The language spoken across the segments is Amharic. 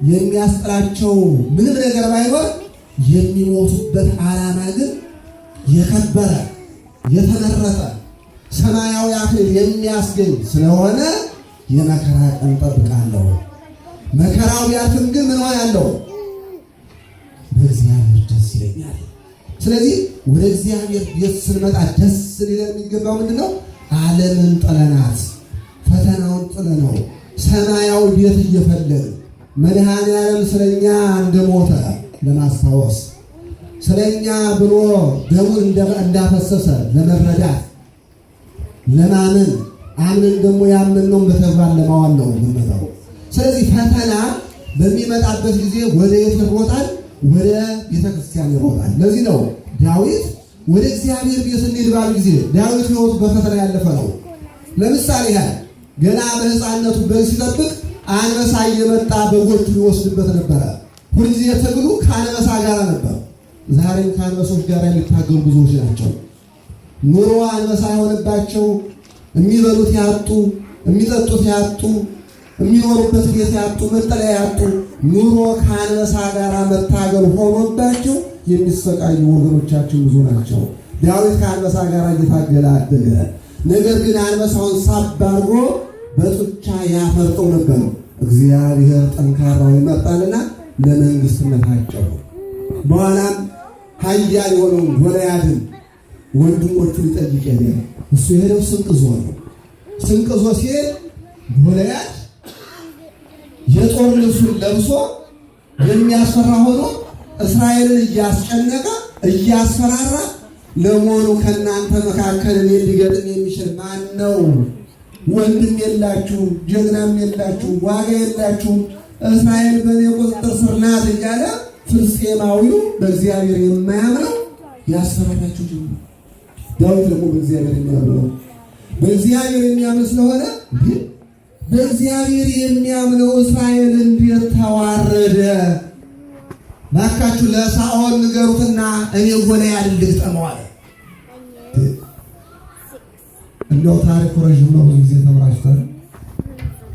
የሚያስጠላቸው ምንም ነገር ባይኖር የሚሞቱበት ዓላማ ግን የከበረ የተመረጠ ሰማያዊ አክሊል የሚያስገኝ ስለሆነ የመከራ ቀን ጠብቃለሁ። መከራው ቢያልፍም ግን ምን ሆናለሁ? በእግዚአብሔር ደስ ይለኛል። ስለዚህ ወደ እግዚአብሔር ቤት ስንመጣ ደስ ሊለን የሚገባው ምንድነው? ዓለምን ጥለናት ፈተናውን ጥለነው ሰማያዊ ቤት እየፈለግን መድኃኔዓለም ስለኛ እንደሞተ ለማስታወስ ስለኛ ብሎ ደሙን እንዳፈሰሰ ለመረዳት ለማመን አምነን ደግሞ ያመንነውን በተግባር ለማዋል ነው የምንመጣው። ስለዚህ ፈተና በሚመጣበት ጊዜ ወደ የት ይሮጣል? ወደ ቤተክርስቲያን ይሮጣል። ለዚህ ነው ዳዊት ወደ እግዚአብሔር ቤት እንሂድ ባለ ጊዜ ዳዊት ሕይወቱ በፈተና ያለፈ ነው። ለምሳሌ ገና በሕፃንነቱ በግ ሲጠብቅ አንበሳ እየመጣ በጎቹን ይወስድበት ነበረ። ሁልጊዜ ትግሉ ከአንበሳ ጋር ነበር። ዛሬም ከአንበሶች ጋር የሚታገሉ ብዙዎች ናቸው። ኑሮ አንበሳ የሆነባቸው የሚበሉት ያጡ፣ የሚጠጡት ያጡ፣ የሚኖሩበት ቤት ያጡ፣ መጠለያ ያጡ፣ ኑሮ ከአንበሳ ጋር መታገል ሆኖባቸው የሚሰቃዩ ወገኖቻችን ብዙ ናቸው። ዳዊት ከአንበሳ ጋር እየታገለ አደገ። ነገር ግን አንበሳውን ሳብ አድርጎ በጡጫ ያፈርጠው ነበር። እግዚአብሔር ጠንካራው ይመርጣልና ለመንግስትነታቸው በኋላም ኃያል የሆነውን ጎልያድን ወንድሞቹ ሊጠይቅ ሄደ። እሱ የሄደው ስንቅ ይዞ ነው። ስንቅ ይዞ ሲሄድ ጎልያድ የጦር ልብሱን ለብሶ የሚያስፈራ ሆኖ እስራኤልን እያስጨነቀ እያስፈራራ ለመሆኑ ከእናንተ መካከል እኔን ሊገጥም የሚችል ማን ነው? ወንድም የላችሁ፣ ጀግናም የላችሁ፣ ዋጋ የላችሁ፣ እስራኤል በእኔ ቁጥጥር ስር ናት እያለ ፍልስጤማዊው በእግዚአብሔር የማያምነው ያስፈራራችሁ ጀምሮ ዳዊት ደግሞ በእግዚአብሔር የሚያምነው በእግዚአብሔር የሚያምን ስለሆነ በእግዚአብሔር የሚያምነው እስራኤል እንዴት ተዋረደ? ባካችሁ ለሳኦል ንገሩትና እኔ ጎልያድን ልግጠመው አለ። እንደው ታሪኩ ረዥም ነው፣ ብዙ ጊዜ ተመራጭቷል።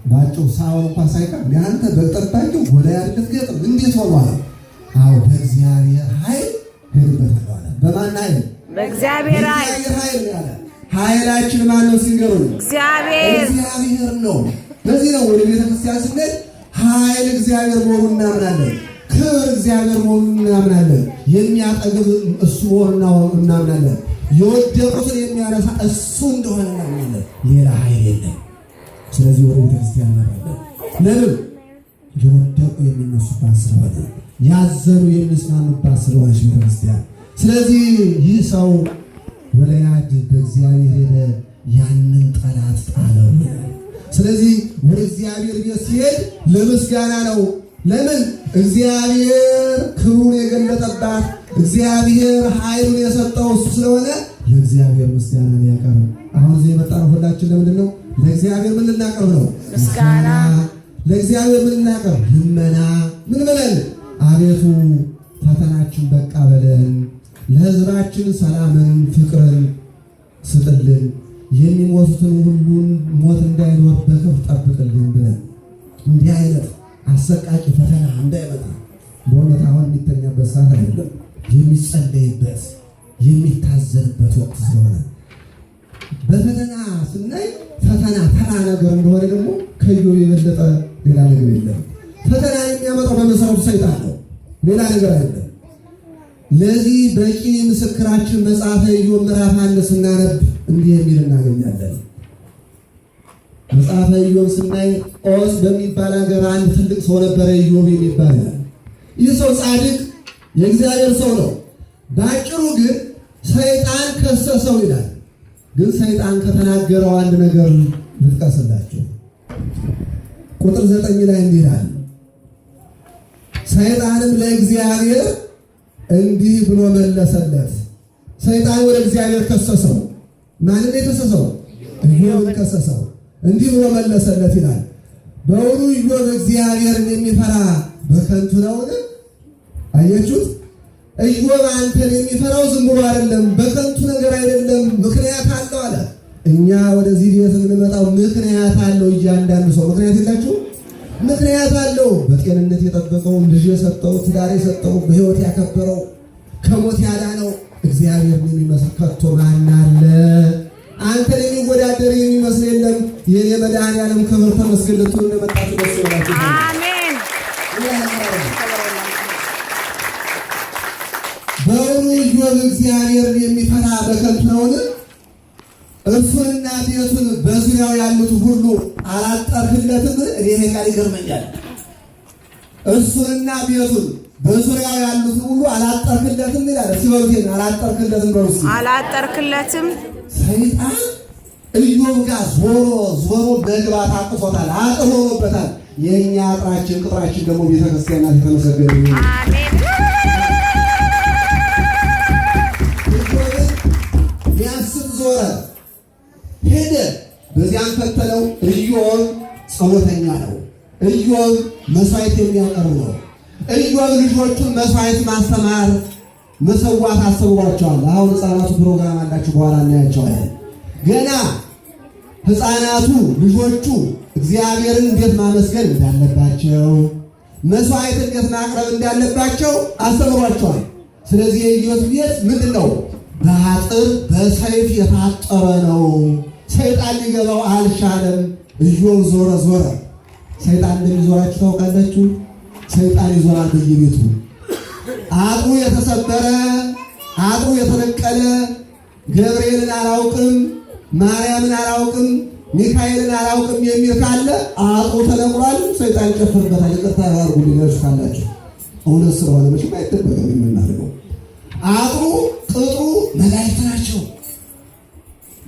ባጭው ሳኦል እንኳን ሳይቀር ያንተ በጠባቂው ጎልያድን ልትገጥም እንዴት ሆኗል? አዎ በእግዚአብሔር ኃይል ሄድበታል አለ። በማን ኃይል? በእግዚአብሔር ኃይል ያለ ኃይላችን ማን ነው ሲንገሩኝ? እግዚአብሔር ነው። በዚህ ነው ወደ ቤተ ክርስቲያን ስንሄድ ኃይል እግዚአብሔር መሆኑን እናምናለን። ክብር እግዚአብሔር መሆኑን እናምናለን። የሚያጠግብ እሱ መሆኑን እናምናለን። የወደቁትን የሚያነሳ እሱ እንደሆነ እናምናለን። ሌላ ኃይል የለም። ስለዚህ ወደ ቤተ ክርስቲያን እንመጣለን። ለምን? የወደቁ የሚነሱባት ስለሆነ፣ ያዘኑ የሚጽናኑባት ስለሆነች ቤተ ክርስቲያን። ስለዚህ ይህ ሰው ጎልያድ በእግዚአብሔር ሄደ፣ ያንን ጠላት ጣለው። ስለዚህ ወደ እግዚአብሔር ቤት ሲሄድ ለምስጋና ነው። ለምን? እግዚአብሔር ክብሩን የገለጠባት እግዚአብሔር ኃይሉን የሰጠው እሱ ስለሆነ ለእግዚአብሔር ምስጋና ያቀርብ። አሁን እዚህ የመጣነው ሁላችን ለምንድን ነው? ለእግዚአብሔር ምን ልናቀርብ ነው? ምስጋና። ለእግዚአብሔር ምን ልናቀርብ? ልመና። ምን ብለን? አቤቱ ፈተናችን በቃ በለን፣ ለሕዝባችን ሰላምን ፍቅርን ስጥልን፣ የሚሞቱትን ሁሉን ሞት እንዳይኖር በክብር ጠብቅልን ብለን እንዲህ አይነት አሰቃቂ ፈተና እንዳይመጣ በእውነት አሁን የሚተኛበት ሰዓት አይደለም፣ የሚጸለይበት የሚታዘንበት ወቅት ስለሆነ በፈተና ስናይ ፈተና ተራ ነገር እንደሆነ ደግሞ ከኢዮብ የበለጠ ሌላ ነገር የለም። ፈተና የሚያመጣው በመሰረቱ ሰይጣን ነው፣ ሌላ ነገር አይደለም። ለዚህ በቂ ምስክራችን መጽሐፈ ኢዮብ ምዕራፍ 1 ስናነብ እንዲህ የሚል እናገኛለን። መጽሐፈ ኢዮብ ስናይ ዖዝ በሚባል ሀገር አንድ ትልቅ ሰው ነበረ፣ ኢዮብ የሚባል። ይህ ሰው ጻድቅ የእግዚአብሔር ሰው ነው። ባጭሩ ግን ሰይጣን ከሰሰው ይላል። ግን ሰይጣን ከተናገረው አንድ ነገር ልጥቀስላችሁ። ቁጥር 9 ላይ እንዲህ ይላል፣ ሰይጣንም ለእግዚአብሔር እንዲህ ብሎ መለሰለት። ሰይጣን ወደ እግዚአብሔር ከሰሰው። ማንን የከሰሰው? ኢዮብን ከሰሰው። እንዲህ ብሎ መለሰለት ይላል፣ በእውኑ ኢዮብ እግዚአብሔርን የሚፈራ በከንቱ ነውን? አያችሁት? ኢዮብ አንተን የሚፈራው ዝም ብሎ አይደለም፣ በከንቱ ነገር አይደለም፣ ምክንያት አለው አለ። እኛ ወደዚህ ቤት የምንመጣው ምክንያት አለው። እያንዳንዱ ሰው ምክንያት የላችሁ? ምክንያት አለው። በጤንነት የጠበቀው ልጅ የሰጠው ትዳር የሰጠው በሕይወት ያከበረው ከሞት ያዳነው እግዚአብሔር ምን ይመስል ከቶ ማን አለ? አንተን የሚወዳደር የሚመስል የለም። የኔ መድኃኒዓለም ክብር ተመስገን ልትሉ እንደመጣችሁ ደስ ይበላችሁ። አሜን። በእውኑ ኢዮብ እግዚአብሔርን የሚፈራ በከንቱ ነውን? እርሱንና ቤቱን በዙሪያው ያሉት ሁሉ አላጠርህለትም? እኔ ይሄ ቃል ይገርመኛል። እርሱንና ቤቱን በዙሪያው ያሉት ሁሉ አላጠርክለትም ይላል። ሲበሉት አላጠርክለትም ነው። አላጠርክለትም። ሰይጣን ኢዮብ ጋር ዞሮ መግባት አቅቶታል፣ አጥሮበታል። የኛ አጥራችን ቅጥራችን ደግሞ ቤተክርስቲያናት የተመሰገነ ይሁን። አሜን። ሊያስብ ዞረ ሄደ። በዚያን ፈተለው። ኢዮብ ጸሎተኛ ነው። ኢዮብ መስዋዕት የሚያቀርብ ነው። ኢዮብ ልጆቹን መስዋዕት ማስተማር መሰዋት አስተምሯቸዋል። አሁን ሕፃናቱ ፕሮግራም አላችሁ፣ በኋላ እናያቸዋለን። ገና ሕፃናቱ ልጆቹ እግዚአብሔርን እንዴት ማመስገን እንዳለባቸው፣ መስዋዕት እንዴት ማቅረብ እንዳለባቸው አስተምሯቸዋል። ስለዚህ የኢዮብ ቤት ምንድን ነው? በአጥር በሰይፍ የታጠረ ነው። ሰይጣን ሊገባው አልቻለም። ኢዮብ ዞረ። ሰይጣን እንደሚዞራችሁ ታውቃላችሁ። ሰይጣን ይዞራል በየቤቱ። አጥሩ የተሰበረ አጥሩ የተነቀለ ገብርኤልን አላውቅም፣ ማርያምን አላውቅም፣ ሚካኤልን አላውቅም የሚል ካለ አጥሩ ተነቅሯል። ሰይጣን ይጨፍርበታል። ይቅርታ አድርጉልኝ ካላችሁ፣ እውነት ስለሆነ መቼም አይደበቅም የምናደርገው። አጥሩ ቅጥሩ መላእክት ናቸው።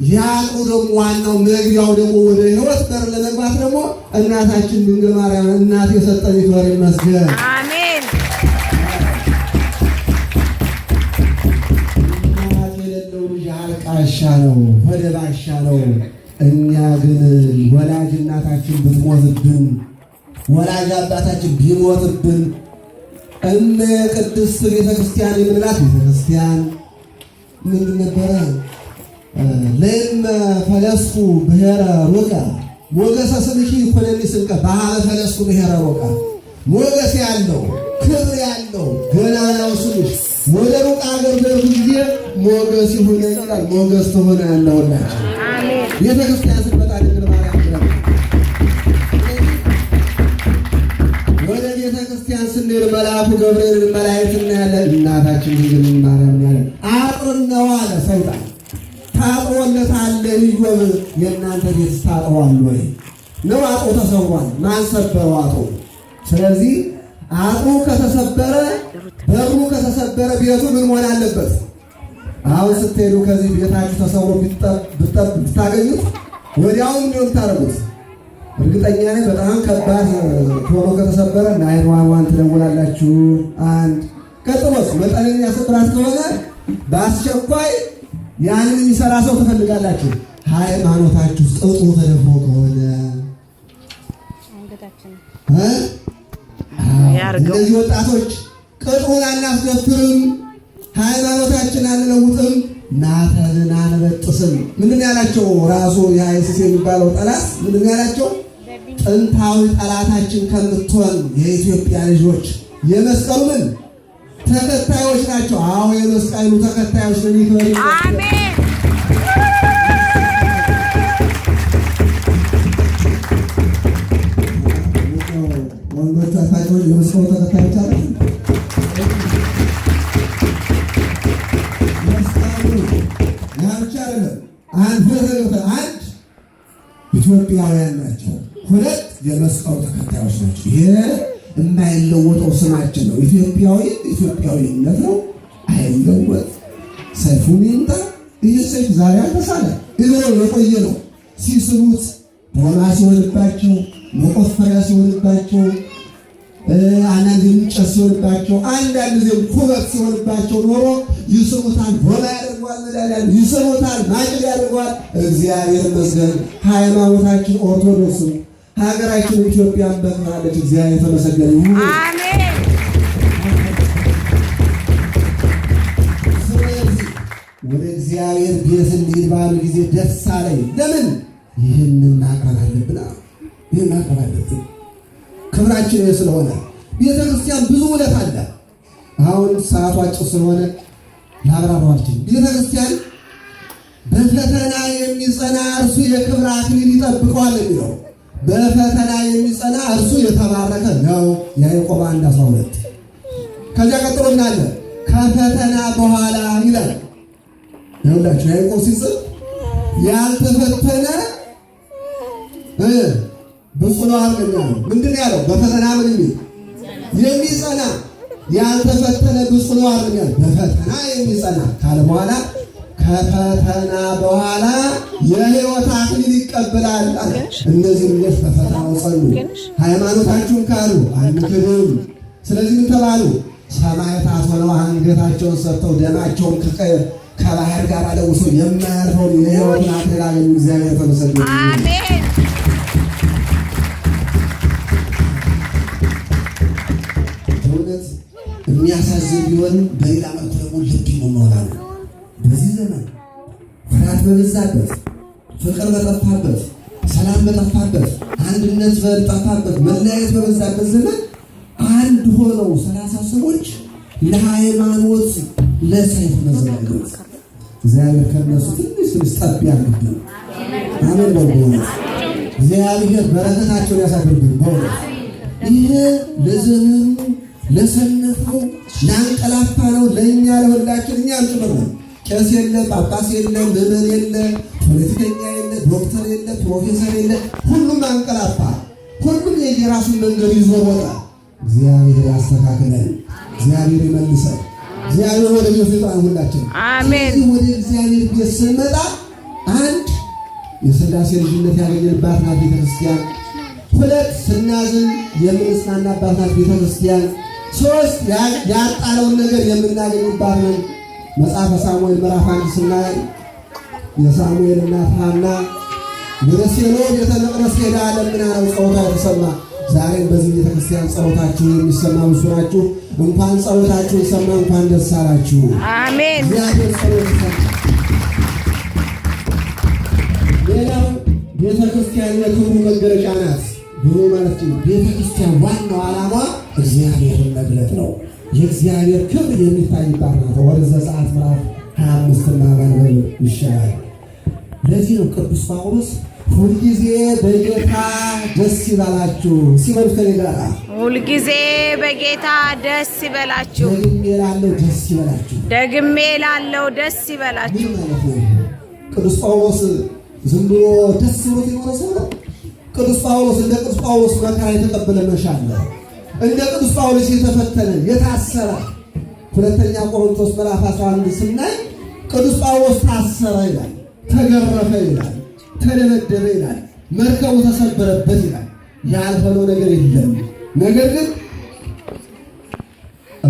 የአጥሩ ደግሞ ዋናው መግቢያው ደግሞ ወደ ሕይወት በር ለመግባት ደግሞ እናታችን ድንግል ማርያም እናት የሰጠን ይክበር ይመስገን። አሜን። እናት የሌለው ልጅ አልቃሻ ነው፣ ወደባሻ ነው። እኛ ግን ወላጅ እናታችን ብትሞትብን፣ ወላጅ አባታችን ቢሞትብን እነ ቅድስት ቤተክርስቲያን የምንላት ቤተክርስቲያን ምንድን ነበረ? ለእመ ፈለስኩ ብሔረ ሩቀ ሞገሰ ስምኪ ይኮነኒ ስንቀ በሀበ ፈለስኩ ብሔረ ሩቀ። ሞገስ ያለው ክብር ያለው ገናናው ስምሽ ወደ ሩቅ አገር በሄድኩ ጊዜ ሞገስ ይሁን ይላል። ሞገስ ትሆነ ያለውላችሁ ቤተክርስቲያን ስትመጣ ድንግል ማርያም ይላል። ወደ ቤተክርስቲያን ስንሄድ መልአኩ ገብርኤልን መላእክት እናያለን። እናታችን ድንግል ማርያም ያለን አጥር ነው አለ ሰይጣን። ታጥሮለታል። ኢዮብ የእናንተ ቤት ታጥሯል ወይ ነው? አጥሩ ተሰብሯል። ማን ሰበረው? አጥሩ። ስለዚህ አጥሩ ከተሰበረ፣ በሩ ከተሰበረ ቤቱ ምን መሆን አለበት? አሁን ስትሄዱ ከዚህ ቤታችሁ ተሰብሮ ብታገኙት ወዲያውኑ ነው የምታደርጉት። እርግጠኛ ነኝ በጣም ከባድ ሆኖ ከተሰበረ 911 ትደውላላችሁ። አንድ ቀጥሎስ መጠነኛ ስብራት ከሆነ በአስቸኳይ ያንን የሚሰራ ሰው ትፈልጋላችሁ። ሃይማኖታችሁ ጥጡ ተደፍሮ ከሆነ እነዚህ ወጣቶች ቅጡን አናስደፍርም፣ ሃይማኖታችን አንለውጥም፣ ናተንን አንበጥስም። ምንድን ያላቸው ራሱ የአይሲስ የሚባለው ጠላት ምንድን ያላቸው? ጥንታዊ ጠላታችን ከምትሆን የኢትዮጵያ ልጆች የመስቀሉ ምን ተከታዮች ናቸው። አዎ የመስቀሉ ተከታዮች ነን። ይክበር አሜን። ወንዶች አታውቁም? የመስቀሉ ተከታዮች አሉ። መስቀሉ ያብቻ አይደለም። አንድ ኢትዮጵያውያን ናቸው፣ ሁለት የመስቀሉ ተከታዮች ናቸው። ይሄ የማይለወጠው ስማችን ነው። ኢትዮጵያዊነት ነው፣ አይለወጥ። ሰይፉ ሚንታ ይህ ሰይፍ ዛሬ አልተሳለ ይዘው የቆየ ነው። ሲስሉት ቦማ ሲሆንባቸው፣ መቆፈሪያ ሲሆንባቸው፣ አንዳንድ እንጨት ሲሆንባቸው፣ አንዳንድ ጊዜ ኩበት ሲሆንባቸው ኖሮ ይስሙታል፣ ቦማ ያደርገዋል፣ መዳሊያን ይስሙታል፣ ማጭድ ያደርገዋል። እግዚአብሔር ይመስገን ሃይማኖታችን ኦርቶዶክስ ሀገራችን ኢትዮጵያን በቅናለች። እግዚአብሔር የተመሰገነ ይሁን። አሜን። ስለዚህ ወደ እግዚአብሔር ቤት እንሂድ ባሉ ጊዜ ደስ አለኝ። ለምን? ይህንን ማቅረብ አለብን። ይህን ማቅረብ አለብን። ክብራችን ስለሆነ ቤተ ክርስቲያን ብዙ ውለት አለ። አሁን ሰዓቱ አጭር ስለሆነ ላብራራችሁ። ቤተ ክርስቲያን በፈተና የሚጸና እርሱ የክብር አክሊል ይጠብቀዋል የሚለው በፈተና የሚጸና እርሱ የተባረከ ነው። ያዕቆብ 1:12 ከዚያ ቀጥሎ ምን አለ? ከፈተና በኋላ ይላል። ይኸውላችሁ ያዕቆብ ሲጽፍ ያልተፈተነ ብፁዕ ነው አልገኛም። ምንድን ያለው? በፈተና ምን የሚጸና ያልተፈተነ ብፁዕ ነው አልገኛም። በፈተና የሚጸና ካለ በኋላ ከፈተና በኋላ የሕይወት አክሊል ይቀበላል አለ። እነዚህ ልጆች በፈተናው ጸኑ፣ ሃይማኖታችሁን ካሉ አንክድም። ስለዚህ ምን ተባሉ? ሰማዕታት ሆነው አንገታቸውን ሰጥተው ደማቸውን ከባህር ጋር አለውሰው የማያልፈውን የሕይወትን አክሊል አገኙ። እግዚአብሔር ተመሰገነ። አሜን። በእውነት የሚያሳዝን ቢሆንም በሌላ መልኩ ደግሞ ልብ ይሞላል። በዚህ ዘመን ፍርሃት በበዛበት፣ ፍቅር በጠፋበት፣ ሰላም በጠፋበት፣ አንድነት በጠፋበት፣ መለያየት በበዛበት ዘመን አንድ ሆነው 30 ሰዎች ለሃይማኖት ለሰይፍ መዘጋጀት እግዚአብሔር ከነሱ ትንሽ ጠብ ያድርግልን። አሜን። በእውነት እግዚአብሔር በረከታቸውን ያሳድርብን። በእውነት ይሄ ለዘመኑ ለሰነፈው ለአንቀላፋ ነው፣ ለእኛ ለሁላችን እኛም ጭምር ነው። ቄስ የለ፣ ጳጳስ የለ፣ ምዕመን የለ፣ ፖለቲከኛ የለ፣ ዶክተር የለ፣ ፕሮፌሰር የለ። ሁሉም አንቀላፋ። ሁሉም የየራሱን መንገድ ይዞ ወጣ። እግዚአብሔር ያስተካክለን። እግዚአብሔር ይመልሰን። እግዚአብሔር ወደ ቤቱ ይጥራን ሁላችን። አሜን። ወደ እግዚአብሔር ቤት ስንመጣ አንድ የሥላሴ ልጅነት ያገኘንባት ናት ቤተክርስቲያን። ሁለት ስናዝን የምንጽናናባት ናት ቤተክርስቲያን። ሶስት ያጣለውን ነገር የምናገኝባት ነው። መጽሐፈ ሳሙኤል ምዕራፍ 1 ስናይ የሳሙኤል እናት ሐና ወደ ሴሎ ቤተ መቅደስ ሄዳ ለምና ነው ጸሎታ የተሰማ። ዛሬም በዚህ ቤተክርስቲያን ጸሎታችሁ የሚሰማ ብዙ ናችሁ። እንኳን ጸሎታችሁ ይሰማ፣ እንኳን ደስ አላችሁ። አሜን። እግዚአብሔር ጸሎት ይሰማ። ሌላው ቤተክርስቲያን የክብሩ መገለጫ ናት ብሎ ማለት ነው። ቤተክርስቲያን ዋናው ዓላማ እግዚአብሔርን መግለጥ ነው። የእግዚአብሔር ክብር የሚታይባት ናት። ኦሪት ዘጸአት ምዕራፍ 25 ማንበብ ይሻላል። ለዚህ ነው ቅዱስ ጳውሎስ ሁልጊዜ በጌታ ደስ ይበላችሁ ሲበሉ ከኔ ጋር ሁልጊዜ በጌታ ደስ ይበላችሁ። ደግሜ ላለው ደስ ይበላችሁ። ደግሜ ላለው ደስ ይበላችሁ። ቅዱስ ጳውሎስ ዝም ብሎ ደስ ብሎት የኖረ ሰው ነው። ቅዱስ ጳውሎስ እንደ ቅዱስ ጳውሎስ መከራ የተቀበለ መሻለ እንደ ቅዱስ ጳውሎስ የተፈተነ የታሰረ። ሁለተኛ ቆሮንቶስ ምዕራፍ 11 ስናይ ቅዱስ ጳውሎስ ታሰረ ይላል፣ ተገረፈ ይላል፣ ተደበደበ ይላል፣ መርከቡ ተሰበረበት ይላል። ያልሆነው ነገር የለም። ነገር ግን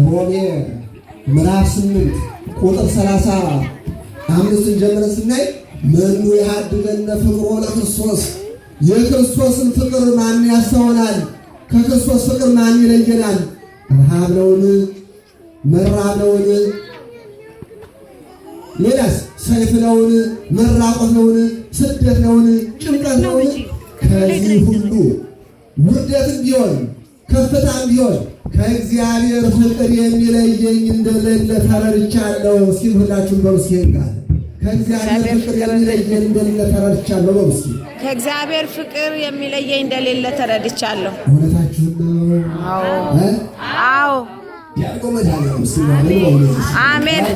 ሮሜ ምዕራፍ 8 ቁጥር 35 ጀምረን ስናይ መኑ ያድገነ ፍቅሮ ለክርስቶስ፣ የክርስቶስን ፍቅር ማን ያስተውናል? ከክርስቶስ ፍቅር ማን ይለየናል? ረሃብ ነውን? መራብ ነውን? ሌላስ ሰይፍ ነውን? መራቆት ነውን? ስደት ነውን? ጭንቀት ነውን? ከዚህ ሁሉ ውርደትም ቢሆን ከፍታም ቢሆን ከእግዚአብሔር ፍቅር የሚለየኝ እንደሌለ ተረድቻለሁ። እስኪ ሁላችሁም በሉ እስኪ ይንቃል። ከእግዚአብሔር ፍቅር የሚለየኝ እንደሌለ ተረድቻለሁ። በሉ እስኪ ከእግዚአብሔር ፍቅር የሚለየኝ እንደሌለ ተረድቻለሁ። እውነታችሁን ነው? አዎ። ያዕቆብ መድኃኒዓለም አሜን።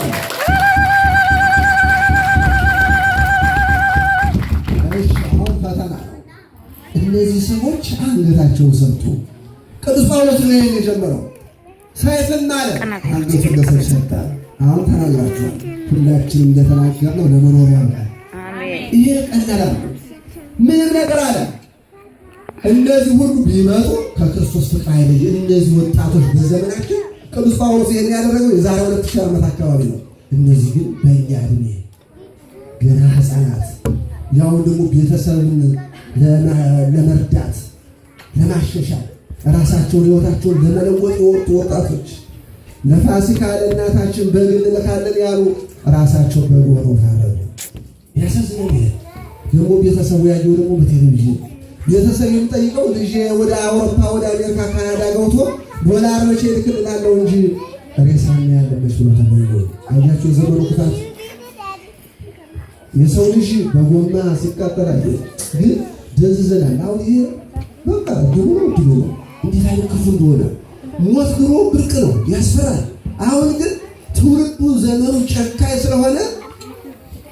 እነዚህ ሰዎች አንገታቸውን ሰጡ። ቅዱስ ጳውሎስ ነው የጀመረው። ሰይፍን አለ አንገቱን ለሰይፍ ሰጠ። አሁን ተናግራችኋል። ሁላችንም እንደተናገርነው ለመኖሪያ ነው። ይሄ ቀላል ምንም ነገር አለ። እነዚህ ሁሉ ቢመጡ ከክርስቶስ ፍቅር አይለይ። እነዚህ ወጣቶች በዘመናችን ቅዱስ ጳውሎስ ይሄን ያደረገው የዛሬ 2000 ዓመት አካባቢ ነው። እነዚህ ግን በእኛ እድሜ ገና ሕፃናት ያው ደግሞ ቤተሰብን ለመርዳት ለማሻሻል ራሳቸውን ሕይወታቸውን ለመለወጥ የወጡ ወጣቶች ለፋሲካ ለእናታችን በግ እንልካለን ያሉ ራሳቸው በግ ሆነው ታረዱ። ያሳዝናል። ደግሞ ቤተሰቡ ያየው ደግሞ በቴሌቪዥን ቤተሰብ የሚጠይቀው ልጄ ወደ አውሮፓ ወደ አሜሪካ ካናዳ ገብቶ ዶላር መቼ ልክልላለሁ እንጂ ሬሳኛ ያለበች ብሎ ተመኘው። አያችሁ ዘመኑ ክፋት። የሰው ልጅ በጎማ ሲቃጠል አየ ግን ደዝዘናል። አሁን ይሄ በቃ ድሮ እንዴት አይነት ክፉ እንደሆነ ሞት ድሮ ብርቅ ነው ያስፈራል። አሁን ግን ትውልዱ ዘመኑ ጨካኝ ስለሆነ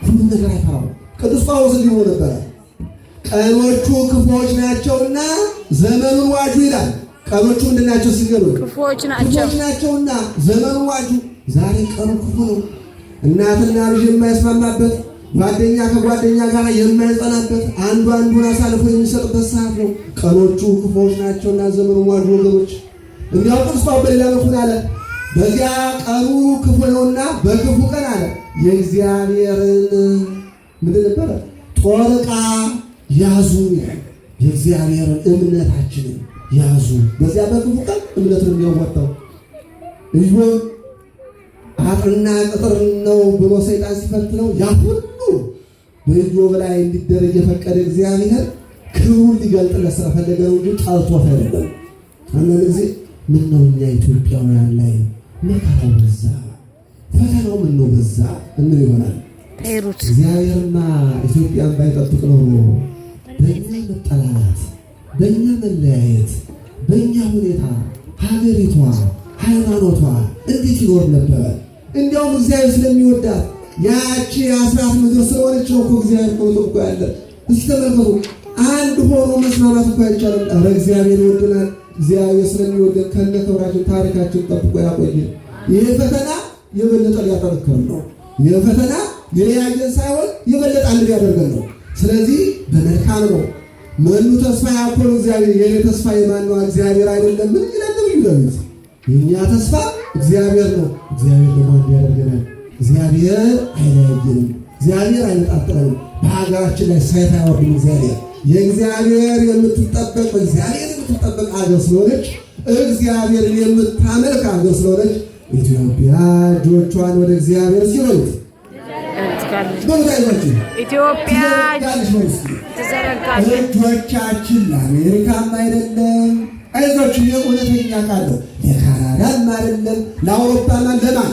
ሁሉም ነገር አይፈራም። ቅዱስ ጳውሎስ እንዲህ ብሎ ነበር፣ ቀኖቹ ክፉዎች ናቸውና ዘመኑን ዋጁ ይላል። ቀኖቹ ምንድን ናቸው ሲገሉ? ክፉዎች ናቸውና ዘመኑን ዋጁ። ዛሬ ቀኑ ክፉ ነው። እናትና ልጅ የማይስማማበት፣ ጓደኛ ከጓደኛ ጋር የማይጸናበት፣ አንዱ አንዱን አሳልፎ የሚሰጥበት ሰዓት ነው። ቀኖቹ ክፉዎች ናቸውና ዘመኑን ዋጁ ወገኖች። እንዲያው ቅዱስ ጳውሎስ በሌላ መልኩ አለ፣ በዚያ ቀኑ ክፉ ነውና በክፉ ቀን አለ የእግዚአብሔርን ምንድን ነበረ ጦር ዕቃ ያዙ ይላል። የእግዚአብሔርን እምነታችንን ያዙ። በዚያ በክፉ ቀን እምነትን የሚያወጣው ኢዮብ አጥርና ቅጥር ነው ብሎ ሰይጣን ሲፈትነው ያ ሁሉ በኢዮብ ላይ እንዲደረግ የፈቀደ እግዚአብሔር ክብሩን ሊገልጥለት ስለፈለገ ነው እንጂ ጠልቶት አይደለም። አንዳንድ ጊዜ ምነው እኛ ኢትዮጵያውያን ላይ መከራው በዛ፣ ፈተናው ምነው በዛ እንል ይሆናል። እግዚአብሔርና ኢትዮጵያን ባይጠብቅ ኖሮ በእኛ መጠላላት፣ በእኛ መለያየት፣ በእኛ ሁኔታ ሀገሪቷ ሃይማኖቷ እንዴት ይኖር ነበረ? እንዲያውም እግዚአብሔር ስለሚወዳት ያቺ የአስራት ምድር ስለሆነች ነው እኮ እግዚአብሔር እኮ ያለ። እስኪ ተመልከቱ፣ አንድ ሆኖ መስማማት እኮ አይቻልም። ኧረ እግዚአብሔር ይወደናል። እግዚአብሔር ስለሚወደን ከነ ክብራችን ታሪካችን ጠብቆ ያቆየን። ይህ ፈተና የበለጠ ሊያጠነክረን ነው። ይህ ፈተና የለያየን ሳይሆን የበለጠ አንድ ሊያደርገን ነው። ስለዚህ በመልካም ነው። መኑ ተስፋ ያኮኑ እግዚአብሔር፣ የኔ ተስፋ የማን ነው? እግዚአብሔር አይደለም? ምን ይላል ዳዊት? የኛ ተስፋ እግዚአብሔር ነው። እግዚአብሔር ደግሞ አንድ ያደርገናል። እግዚአብሔር አይለያየንም። እግዚአብሔር አይነጣጥለንም። በሀገራችን ላይ ሰይፍ አይወርድም። እግዚአብሔር የእግዚአብሔር የምትጠበቅ እግዚአብሔር የምትጠበቅ አገር ስለሆነች፣ እግዚአብሔርን የምታመልክ አገር ስለሆነች ኢትዮጵያ እጆቿን ወደ እግዚአብሔር ሲበሉት ኢትዮጵያ እጆቻችን ለአሜሪካም አይደለም፣ አይዟችሁ የእውነተኛ ቃል ነው። ለካናዳም አይደለም፣ ለአውሮፓም ለማን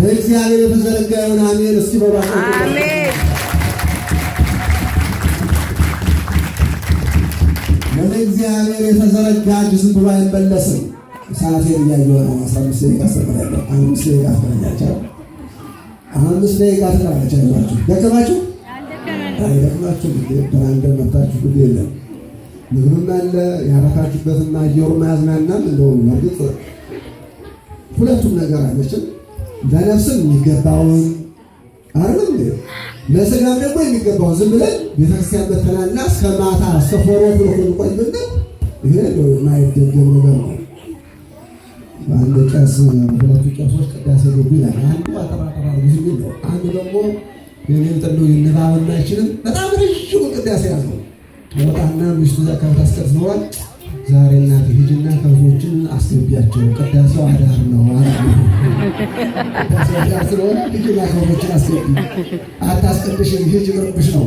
ለእግዚአብሔር የተዘረጋ ይሁን። አሜን። እስኪ በሉ አሜን። ለእግዚአብሔር የተዘረጋ እጅ ዝም ብሎ አይመለስም። ሰዓቴን እያየሁ ነው። 15 ደቂቃ አስተምራለሁ። 5 ደቂቃ አስተምራለሁ። 5 ደቂቃ ተቀራጫላችሁ። ደከማችሁ? አይደክማችሁ? በአንድ መጣችሁ ጉድ የለም። ምግብም አለ ያረካችሁበትና አየሩም ያዝናናል። እንደውም እርግጥ ሁለቱም ነገር አይመችም። ለነፍስም የሚገባውን አይደል እንዴ? ለስጋም ደግሞ የሚገባውን ዝም ብለን ቤተክርስቲያን በተናና እስከ ማታ እስከ ፎሮ ብሎ ቆይ ብለን ይሄ ነው የማይደገም ነገር ነው። አንድ ቄስ ሁለቱ ቄሶች ቅዳሴ ገቡ ይላል። አንዱ አጠራጠራ ብዙ ነው። አንዱ ደግሞ የኔን ጥሉ ይነባውና አይችልም። በጣም ረጅም ቅዳሴ ያዘው። ወጣና ምሽቱ ዘካው ታስቀርጸዋል። ዛሬ እናት ሂጅና ከብቶችን አስገቢያቸው ቅዳሴው አዳር ነው አለ። ቅዳሴው አዳር ስለሆነ ሂጅና ከብቶችን አስገቢ፣ አታስቀድሽ፣ ሂጅ ብርብሽ ነው።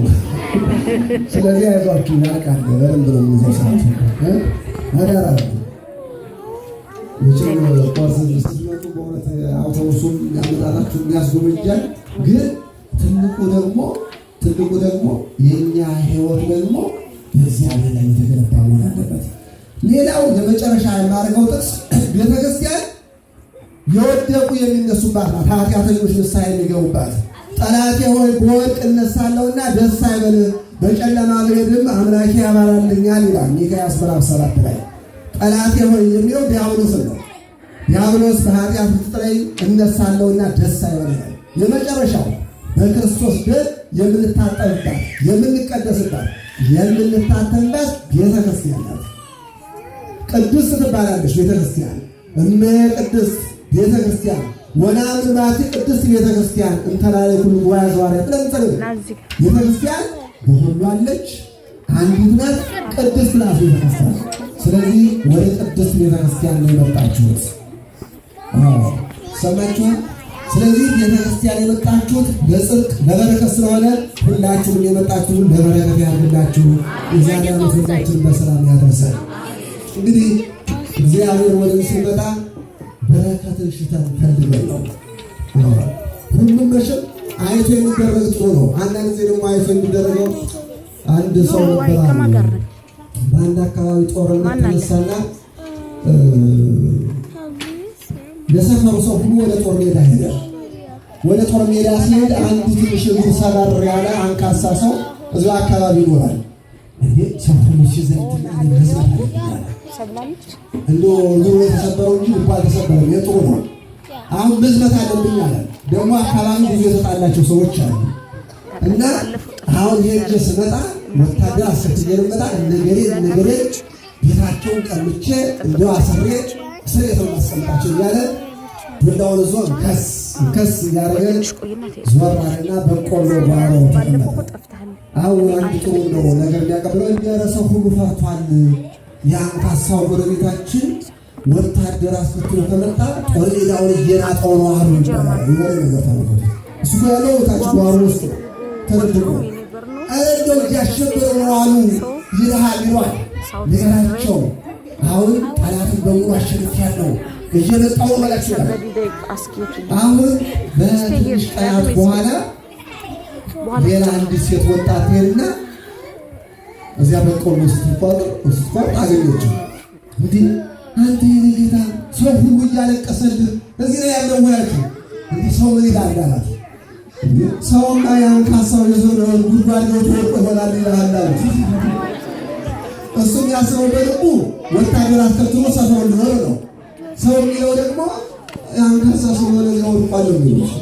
ስለዚህ አይዟችሁ ያልቃል። በደንብ ነው የሚዘሳት አዳር አለ። ወጭን ቆርስ ስትመጡ በእውነት አውቶቡሱም ያመጣጣችሁ ያስጎመጃል። ግን ትልቁ ደግሞ የኛ ህይወት ደግሞ በእግዚአብሔር ላይ የተገነባ መሆን አለበት። ሌላው ለመጨረሻ የማደርገው ጥቅስ ቤተክርስቲያን የወደቁ የሚነሱባት ናት። ኃጢአተኞች ንስሐ የሚገቡባት። ጠላቴ ሆይ በወድቅ እነሳለሁና ደስ አይበልህ፣ በጨለማ ብሄድም አምላኬ ያበራልኛል ይላል ሚክያስ ምዕራፍ 7 ላይ። ጠላቴ ሆይ የሚለው ዲያብሎስን ነው። ዲያብሎስ በኃጢአት ላይ እነሳለሁና ደስ አይበልህ። የመጨረሻው በክርስቶስ ደም የምንታጠብባት፣ የምንቀደስባት፣ የምንታተምባት ቤተክርስቲያን ናት። ቅድስት ትባላለች ቤተክርስቲያን። እመ ቅድስት ቤተክርስቲያን ወናምን ባቲ ቅድስት ቤተክርስቲያን እንተላለ ሁሉ ጉባኤ ዘዋሪያ ጥለምጠለ ቤተክርስቲያን በሁሉ አለች፣ አንዲት ናት፣ ቅድስት ናት ቤተክርስቲያን። ስለዚህ ወደ ቅድስት ቤተክርስቲያን ነው የመጣችሁት። ሰማችኋል? ስለዚህ ቤተክርስቲያን የመጣችሁት ለጽድቅ ለበረከት ስለሆነ ሁላችሁም የመጣችሁት ለበረከት ያድርግላችሁ። የዛሬ ዓመት ሁላችንም በሰላም ያደርሰን። እንግዲህ እግዚአብሔር ወደዚህ ሲመጣ በረከትን ሽተን ፈልገን ነው። ሁሉም መቼም አይቶ የሚደረግ ጥሩ ነው። አንዳንድ ጊዜ ደግሞ አይቶ የሚደረገው አንድ ሰው ነበር በአንድ አካባቢ ጦርነት ተነሳና የሰፈሩ ሰው ሁሉ ወደ ጦር ሜዳ ሄደ። ወደ ጦር ሜዳ ሲሄድ አንድ ትንሽ እግሩ ሰበር ያለ አንካሳ ሰው እዚያው አካባቢ ይኖራል። እንዴ ሰው ሁሉ ሲዘንድ እንደው እግሩ የተሰበረው እንጂ ልቡ አልተሰበረም። የጥሩ ነው። አሁን መዝመት አለብኝ አለ። ደግሞ አካባቢ ብዙ የተጣላቸው ሰዎች አሉ እና አሁን ሄጄ ስመጣ ወታደር አስከትዬ ልመጣ ነገሬ ቤታቸውን ቀምቼ እንደው አስሬ ስሬት ማስቀምጣቸው እያለ ዱላውን ዞን ከስ እያደረገ ዞራና በቆሎ ጓሮ ተቀመጠ። አሁን አንድ ጥሩ ነው ነገር የሚያቀብለው እንዲያረሰው ሁሉ ፈርቷል። የአንካሳው ጎረቤታችን ወታደር አስከትሎ ከመጣ ጦር ሜዳውን እየናጠው ነው አሉ ይባላል። ይወሬ ነገር ተመልከቱ። እሱ ያለው ታች ጓሮ ውስጥ ተደብቆ እንደው ያሸበረው ነው አሉ ይልሃል ይሏል ነገራቸው። አሁን ጠላትን በሙሉ አሸንፊያለሁ እየመጣሁ መላችሁ ይላል። አሁን በትንሽ ቀናት በኋላ ሌላ አንድ ሴት ወጣት ሄድና እዚያ በቆሎ ስትቆርጥ አገኘችው። እንዲህ አንተ የኔ ጌታ ሰው ሁሉ እያለቀሰልህ እዚህ ላይ ያለው ወያችሁ እንዲህ ሰው ምን ይላል አላት። ሰውማ የአንካሳው የዞረውን ጉድጓድ ነው ተወርቆ ይሆናል ይልሃል አሉት። እሱም ያስበው በልቡ ወታደር አስከትሎ ሰፈሩ እንደሆነ ነው። ሰው የሚለው ደግሞ አንካሳ ስለሆነ ያወርቋል የሚሉት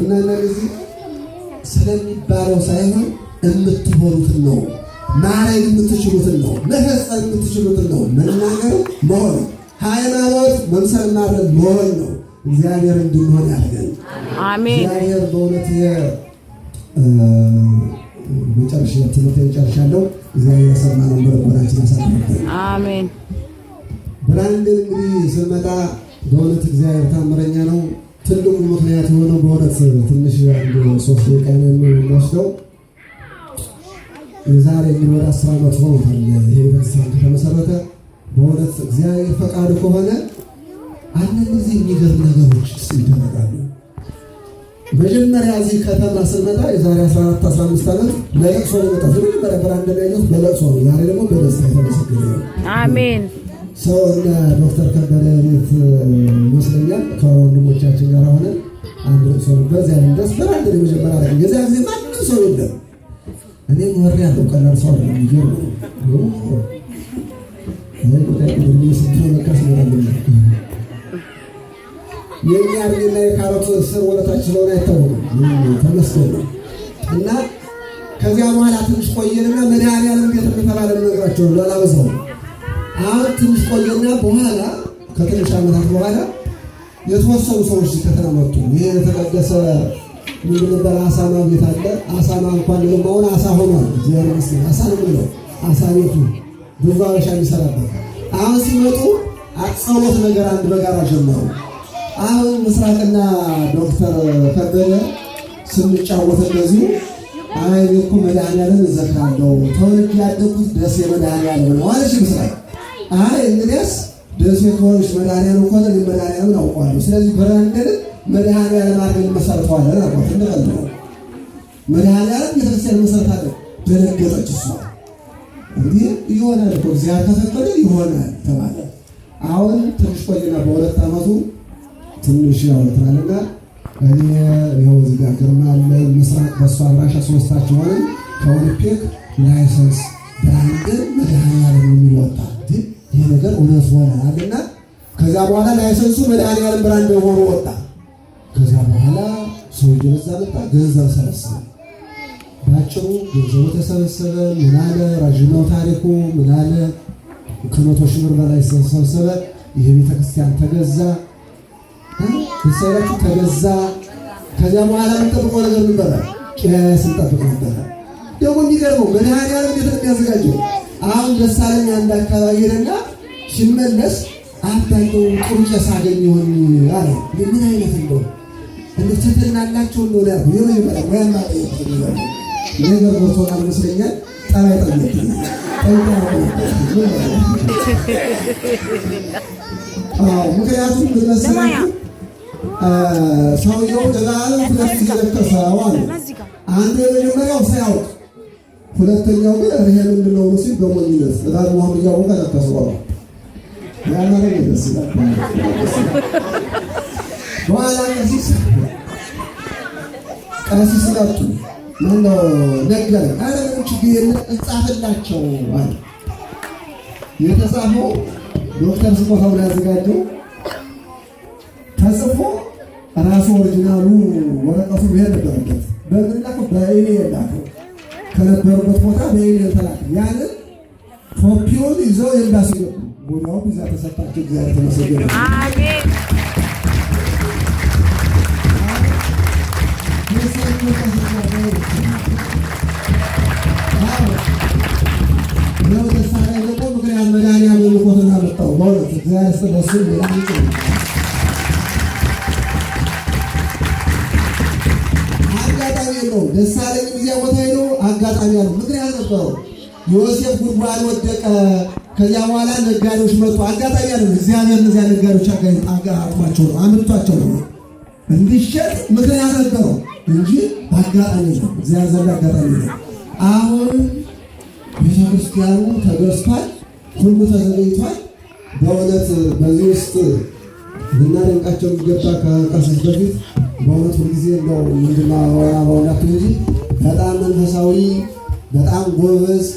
እና እነዚህ ስለሚባለው ሳይሆን የምትሆኑትን ነው ማረግ የምትችሉትን ነው መፈጸም የምትችሉትን ነው መናገር መሆን ሃይማኖት መምሰል ማድረግ መሆን ነው። እግዚአብሔር እንድንሆን ያድርገን። አሜን። እግዚአብሔር በእውነት መጨረሻ ትምህርት ይጨርሻለሁ። እግዚአብሔር የሰማነውን በልቦናችን ያሳድርብን። አሜን። ብራንድን እንግዲህ ስንመጣ በእውነት እግዚአብሔር ታምረኛ ነው። ትልቁ ምክንያት የሆነው በእውነት ትንሽ አንድ 3 ደቂቃ ነው የሚወስደው። የዛሬ እንግዲህ ወደ 10 ዓመት ሆኖታል ይሄ ቤተክርስቲያን ከተመሰረተ። በእውነት እግዚአብሔር ፈቃዱ ከሆነ አንዳንድ ጊዜ የሚገርም ነገሮች ይደረጋሉ። መጀመሪያ እዚህ ከተማ ስንመጣ የዛሬ 14-15 ዓመት ለለቅሶ ነው የመጣው። መጀመሪያ ብራንድ ላይ ነው በለቅሶ ነው። ዛሬ ደግሞ በደስታ የተመሰገነ ነው። አሜን። ሰው እና ዶክተር ከበደ ቤት ይመስለኛል ከወንድሞቻችን ጋር ሆነ አንድ ለቅሶ ነው። በዚያ ድረስ ብራንድ ነው መጀመሪያ ላይ የዚያ ጊዜ ማንም ሰው የለም። እኔ ወሬ ያለው ቀላል ሰው ነው የሚገርም ነው። ይሄ ጉዳይ ነው ስንት ለካስ ነው የሚያርግና የካሮት ስር ወለታች ስለሆነ አይታወቅም። ተመስገን ነው እና ከዚያ በኋላ ትንሽ ቆየንና መድኃኒዓለም ቤት ተባለ ነገራቸው ላላበዛው። አሁን ትንሽ ቆየና በኋላ ከትንሽ ዓመታት በኋላ የተወሰኑ ሰዎች ከተመጡ ይሄ የተቀደሰ ምንድን ነበር አሳማ ቤት አለ። አሳማ እንኳን ለማውን አሳ ሆኗል። እግዚአብሔር ይመስገን። አሳ ነው ነው አሳ ቤቱ ብዙ አበሻ የሚሰራበት። አሁን ሲመጡ ጸሎት ነገር አንድ በጋራ ጀመሩ። አሁን ምስራቅና ዶክተር ከበደ ስንጫወት እንደዚሁ አይ እኮ መድኃኒዓለም እዘክራለሁ ተወልጄ ያደግኩት ደሴ መድኃኒዓለም ነው አለች ምስራቅ። አይ እንግዲያስ ደሴ ከሆነች መድኃኒዓለም ከሆነ መድኃኒዓለምን አውቀዋለሁ። ስለዚህ ብራንድን መድኃኒዓለም አድርገን መሰረተዋለን አልኳት። እንደቀልነው መድኃኒዓለም ቤተክርስቲያን መሰረታለን። ደነገጠች እሷ። እንግዲህ ይሆናል እኮ እግዚአብሔር ከፈቀደ ይሆናል ተባለ። አሁን ትንሽ ቆይና በ2 ዓመቱ ትንሽ ያወጣልና እኔ ይኸው እዚህ ጋር ግርማ አለ ምስራቅ በሷ አድራሻ ሶስታችን ሆነን ከኦሊምፒክ ላይሰንስ ብራንድ መድኃኒዓለም የሚል ወጣ። ይህ ነገር እውነት ሆነ አለና ከዚያ በኋላ ላይሰንሱ መድኃኒዓለም ብራንድ ሆኖ ወጣ። ከዚያ በኋላ ሰው እየበዛ መጣ። ገንዘብ ሰበሰበ። ባጭሩ ገንዘቡ ተሰበሰበ። ምን አለ ረዥመው ታሪኩ ምን አለ ከ100 ሺህ ብር በላይ ተሰበሰበ። ይህ ቤተክርስቲያን ተገዛ። ሰራችሁ ተገዛ። ከዚያ በኋላ የምንጠብቀው ነገር ምን ነበር? ቄስ እንጠብቅ ነበር። ደግሞ የሚገርመው መድኃኒዓለም ቤት የሚያዘጋጀው አሁን ደሳለኝ አንድ አካባቢ ሄደና ሲመለስ አንዳንዱ ጥሩ ቄስ አገኘሁኝ አለ። ምን አይነት እንደው እንድትተናላችሁ ነው ያለው የመጀመሪያ ወያማ ነገር ወርቶና መስለኛል ጣቢያ ጠየቀኝ ምክንያቱም መሰለኝ ሰውየው ደጋግሞ ሁለት ጊዜ ለከሰው አለ። አንዱ የመጀመሪያው ሳያውቅ ሁለተኛው ግን ይሄ ምንድን ነው ሲል በሞኝነት ደጋግሞ እያወቀ ለከሰው አለ። ያማረ ይመስላል። በኋላ ቀሲስ መጡ። ምነው ነገረ አረ ምንም ችግር የለም እንጻፍላቸው አለ። የተጻፈው ዶክተር ስጦታው ያዘጋጀው ተጽፎ ራሱ ኦሪጂናሉ ወረቀቱ ይሄ ነበረበት። በምን ላከው? በኢሜል ላከው። ከነበሩበት ቦታ በኢሜል ተላከ። ያንን ኮፒውን ይዘው ኤምባሲ ገቡ። ወዲያው ቪዛ ተሰጣቸው። እግዚአብሔር ተመስገን። አሜን። ነው ተሳራ ደግሞ ምክንያት መድኃኒዓለም ልኮትና መጣው በእውነት እግዚአብሔር ስለሱ ይላል። አጋጣሚ ነው። ደሳለኝ እዚያ ቦታ ሄዶ አጋጣሚ ያለው ምክንያት ነበረው። ዮሴፍ ጉድጓድ ወደቀ። ከዚያ በኋላ ነጋዴዎች መጡ። አጋጣሚ ያለው እግዚአብሔር እነዚያ ነጋዴዎች አጋጥሟቸው ነው አምጥቷቸው ነው እንዲሸጥ ምክንያት ነበረው እንጂ አጋጣሚ ነው። እግዚአብሔር አጋጣሚ ነው። አሁን ቤተክርስቲያኑ ተገዝቷል። ሁሉ ተዘጋጅቷል። በእውነት በዚህ ውስጥ ልናደንቃቸው የሚገባ ከቀሲስ በፊት በእውነት ሁልጊዜ እንደው ምንድናወራበውናት እንጂ በጣም መንፈሳዊ በጣም ጎበዝ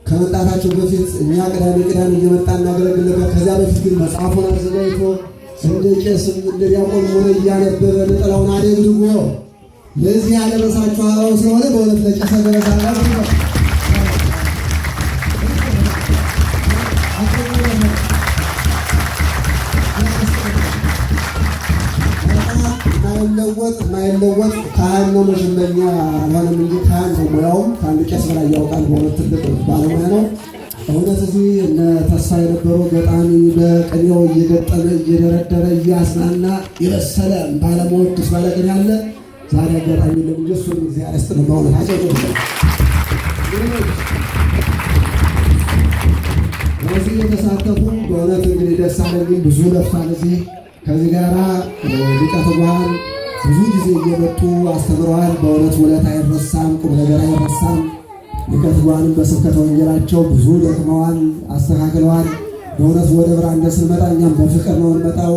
ከመጣታቸው በፊት እኛ ቅዳሜ እየመጣ እናገለግል ነበር። ከዚያ በፊት ግን መጽሐፉን አዘጋጅቶ እንደ ቄስም እንደ ዲያቆን ሆነ እያነበበ ነጠላውን አደግድጎ ለዚህ ያደረሳችሁ አበው ስለሆነ በእውነት ለቄሰ ገበታ ማይለወጥ ካህን ነው። መጀመኛ አልሆነም እንጂ ካህን ነው። ሙያውም ከአንድ ቄስ በላይ ያውቃል። በእውነት ትልቅ ባለሙያ ነው። እውነት እዚህ እነ ተስፋ የነበሩ ገጣሚ በቅኔው እየገጠመ እየደረደረ እያስናና የበሰለ ባለመወድስ ባለቅኔ ያለ ዛሬ አጋጣሚ ለምንጀ እሱን እግዚአብሔር ይስጥልን። በእውነት አጨጭ በዚህ የተሳተፉ በእውነት እንግዲህ ደስ አለኝ። ብዙ ለፍቷል። እዚህ ከዚህ ጋራ ሊቀ ትጉሃን ብዙ ጊዜ እየመጡ አስተምረዋል። በእውነት ውለታ አይረሳም፣ ቁም ነገር አይረሳም። ሊቀ ትጉሃንም በስብከተ ወንጌላቸው ብዙ ደክመዋል፣ አስተካክለዋል። በእውነት ወደ ብራንደ ስንመጣ እኛም በፍቅር ነው እንመጣው።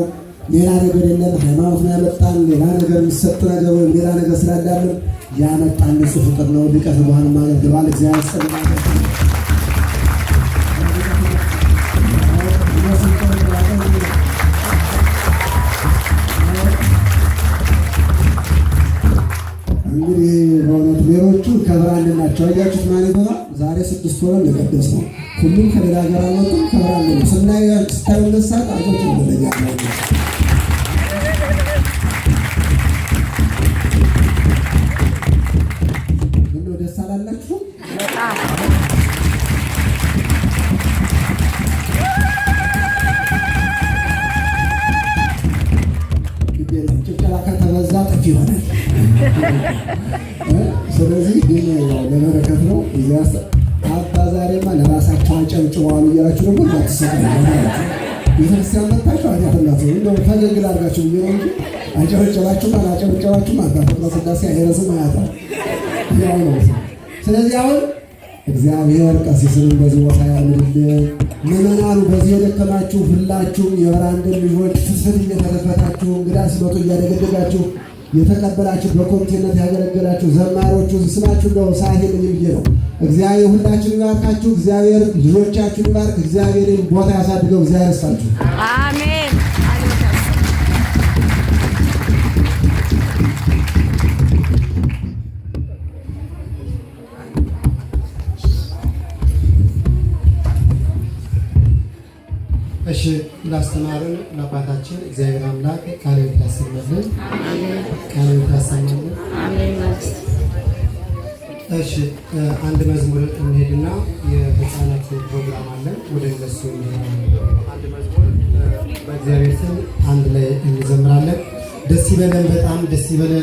ሌላ ነገር የለም። ሃይማኖት ነው ያመጣን። ሌላ ነገር የሚሰጥ ነገር ወይም ሌላ ነገር ስላዳለን ያመጣን እሱ ፍቅር ነው። ሊቀ ትጉሃን ማለት ግባል እግዚአብሔር ይስጥልን። እንግዲህ በእውነት ሌሎቹ ከብራንድ ናቸው። አያችሁት ማለት ነው። ዛሬ 6 ወር ለቀደስ ነው። ሁሉም ከሌላ ሀገር አልመጡም። ከብራንድ ነው። ስታዩ ለሳት አጆች እንደለያለ ነው። ደስ አላላችሁ? ጭብጨባ ከተበዛ ጥፍ ይሆናል። ስለዚህ ግን ለበረከት ነው። እዚያስ አባ ዛሬማ ለራሳቸው አጨብጭበዋል እያላችሁ ደግሞ እንዳትሰቃዩ። ቤተክርስቲያን መጥታችሁ አዲያተላችሁ እንደው ፈገግ ላድርጋችሁ ብዬ ነው እንጂ አጨበጨባችሁም አላጨበጨባችሁም አባ ፍቅረ ሥላሴ አይረስም አያጣም ያው ነው። ስለዚህ አሁን እግዚአብሔር ቀሲስን በዚህ ቦታ ያምድልን። ምዕመናኑ በዚህ የደከማችሁ ሁላችሁም የብራንድን ልጆች ፍስፍት እየተለፈታችሁ እንግዳ ሲመጡ እያደገደጋችሁ የተቀበላችሁ በኮሚቴነት ያገለገላችሁ ዘማሪዎቹ ስማችሁ እንደው ሰዓት የለኝም ብዬ ነው። እግዚአብሔር ሁላችሁን ይባርካችሁ። እግዚአብሔር ልጆቻችሁን ይባርክ። እግዚአብሔርን ቦታ ያሳድገው። እግዚአብሔር ይስጣችሁ። አሜን። እሺ ላስተማሩን ለአባታችን እግዚአብሔር አምላክ ቃል ያሰማልን። ቃል ያሰማልን። እሺ አንድ መዝሙር እንሄድና የህፃናት ፕሮግራም አለን። ወደ እነሱ አንድ መዝሙር በእግዚአብሔር ስም አንድ ላይ እንዘምራለን። ደስ ይበለን፣ በጣም ደስ ይበለን።